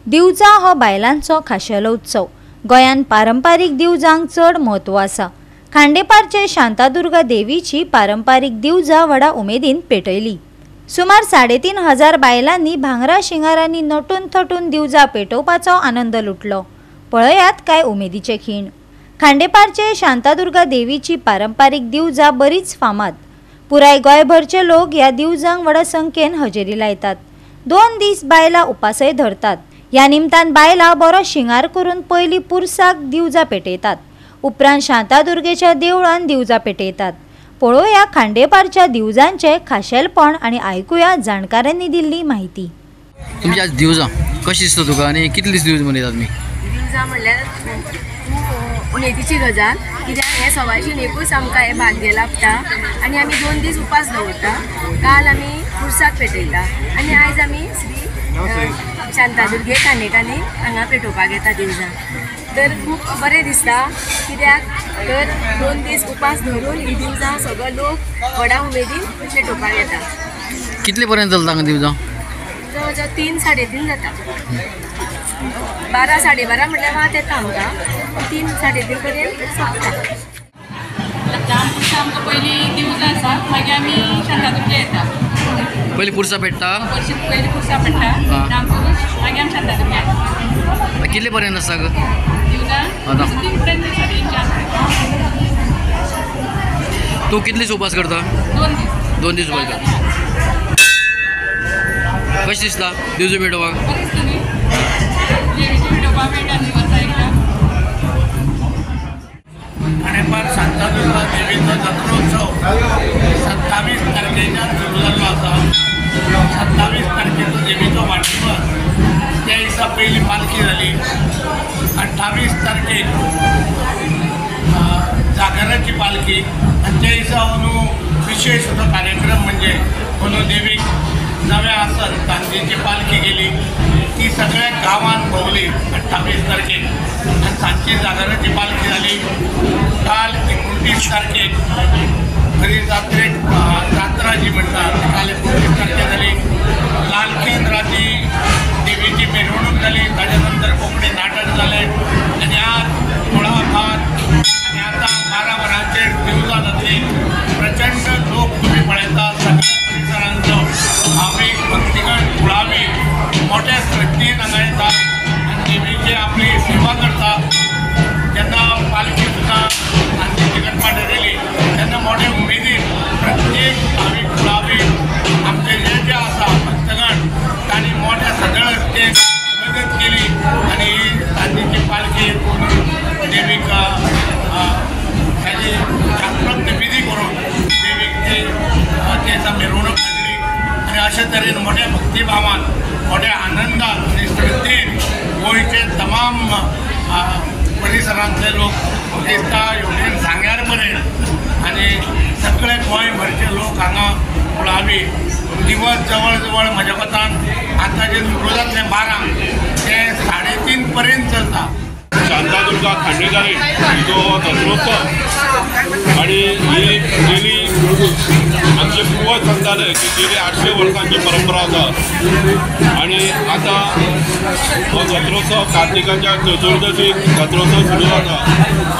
दिवजा हो बायलांचो खाशेलो उत्सव। गोंयान पारंपारीक दिवजांक चड महत्व आसा। खांडेपारचे शांतादुर्गा देवीची पारंपारीक दिवजा व्हडा उमेदीन पेटयली। सुमार 3500 बायलांनी भांगरा शिंगारांनी नटून थटून दिवजा पेटोवपाचो आनंद लुटलो। पळयात काय उमेदीचे खीण। खांडेपारचे शांतादुर्गा देवीची पारंपारीक दिवजा बरीच फामाद। पुराय गोंयभरचे लोक ह्या दिवजांक व्हडा संख्येन हजेरी लायतात। 2 दीस बायला उपासय धरतात। ह्या निमतान बायला बरो शिंगार करून पयली पुरसाक दिवजा पेटयतात। उपरांत शांतादुर्गेच्या देवळान दिवजा पेटयतात। पळोवया खांडेपारच्या दिवजांचे खाशेलपण आणि आयकुया जाणकारांनी दिल्ली माहिती। तुमची आज दिवजा कशी दिसता तुका आणि कितले दीस दिवज मनयतात मी? दिवजा म्हणल्यार खूब उमेदीची गजाल, कित्याक हे सवायशीन एकूच आमकां हे भाग्य लाभता आनी आमी 2 दीस उपास दवरता। काल आमी पुरसाक पेटयता आनी आयज आमी श्री शांतादुर्गे खांडेकानी हांगा पेटोवपाक येता दिवजा। तर खूब बरें दिसता, कित्याक तर 2 दीस उपास धरून ही दिवजा सगळो लोक व्हडा उमेदीन पेटोवपाक येता। कितले पर्यंत चलता हांगा दिवजा? जवळ जवळ 3-3:30 जाता। 12-12:30 म्हटल्यार वात येता आमकां, 3-3:30 पर्यंत सोंपता। आमकां पयली दिवजा आसा, मागीर आमी शांतादुर्गे येता। पयली पुरसा पेटता, पयली पुरसा पेटता, मागीर आमी शांतादुर्गे येता। कितले पर्यंत आसता ग दिवजा? 3 पर्यंत आसा, 3-4। तू कितले दीस उपास करता? 2 दीस उपास करता। कशें दिसता दिवजा पेटोवपाक? खांडेपार शांतादुर्गा देवीचो जत्रोत्सव 27 तारखेच्यान सुरू जाल्लो आसा। 27 तारखेचो देवीचो वाडदिवस, त्या दिसा पयली पालखी जाली। 28 तारखेक जागराची पालखी आनी त्या दिसा अंदू विशेष असो कार्यक्रम म्हणजे अंदू देवीक नव्या आसन चांदीची पालखी गेली, ती सगळ्या गांवांत भोंवली 28 तारखेक आनी सांजची जागराची पालखी जाली। काल 29 तारखेक खरी जात्रा जी म्हणटात, काल 29 तारखेक जाली। लालखेन राती देवीची मिरवणूक जाली, ताच्या नंतर कोंकणी नाटक जालें आनी आज कुळाभार आनी आतां 12 वरांचेर दिवजा जातली। प्रचंड लोक तुम्ही पळयता, सगळ्या परिसरांचो भावीक भक्तिगण कुळावी मोठ्या श्रद्धेन हांगा येता आनी देवीची आपली सेवा करता। जेन्ना पालखी सुद्दां सांजेची गणपा ठरयली तेन्ना मोठ्या उमेदीन प्रत्येक भावीक कुळावी आमचे जे आसा भक्तगण तांणी मोठ्या सगळ्या मदत केली आनी सांजेची पालखी करून देवीक ताजी शास्त्रोक्त विधी करून देवीक तेचा मिरवणूक काडली आनी अशे तरेन मोठ्या भक्तिभावान मोठ्या आनंदान आनी श्रद्धेन गोंयचे तमाम परिसरांतले लोक दिसता येवजण सांग्यार पर्यंत आनी सगळे गोंयभरचे लोक हांगा कुळावी दिवस जवळ जवळ म्हज्या मतान आतां जे सुरू जातले 12 ते 3:30 पर्यंत चलता। शांतादुर्गा खांडेकानी हिचो जत्रोत्सव आनी ही गेली आमचे पूर्वज सांगताले की गेली 800 वर्सांची परंपरा आसा आनी आतां हो जत्रोत्सव कार्तिकाच्या चतुर्दशीक जत्रोत्सव सुरू जाता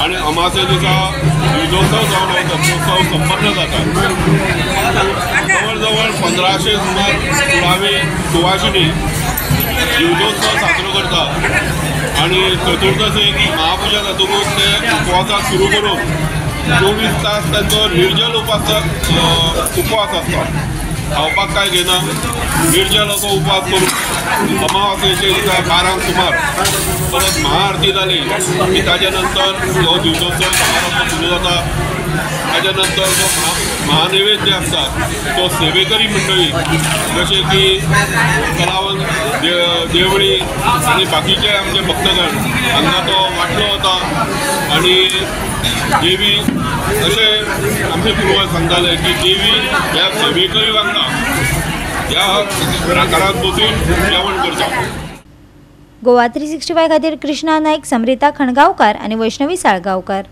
आनी अमासे दिसा युजोत्सव जावन हो जत्रोत्सव संपन्न जाता। जवळ जवळ 1500 सुमार कुळावी सुवासिनी युजोत्सव साजरो करता आनी चतुर्दशीक महापुजा जातकूच ते उपवासाक सुरू करून 24 तास तांचो निर्जल उपवास आसता। खावपाक काय घेना, निर्जल असो उपवास करून अमावास्येचे दिसा 12 सुमार परत महाआरती जाली की ताच्या नंतर हो दिवजोत्सव समारंभ सुरू जाता। ताच्या नंतर जो महानैवेद्य आसता तो सेवेकरी मंडळी जशे की कलावंत, देवळी आनी बाकीचे आमचे भक्तगण हांगा तो वांटलो वता आनी देवी अशे आमचे पूर्वज सांगताले की देवी ह्या सेवेकरी वांगडा ह्या घरांत बसून जेवण करता। गोवा 365 खातीर कृष्णा नायक, समरिता खणगांवकार आनी वैष्णवी साळगांवकार।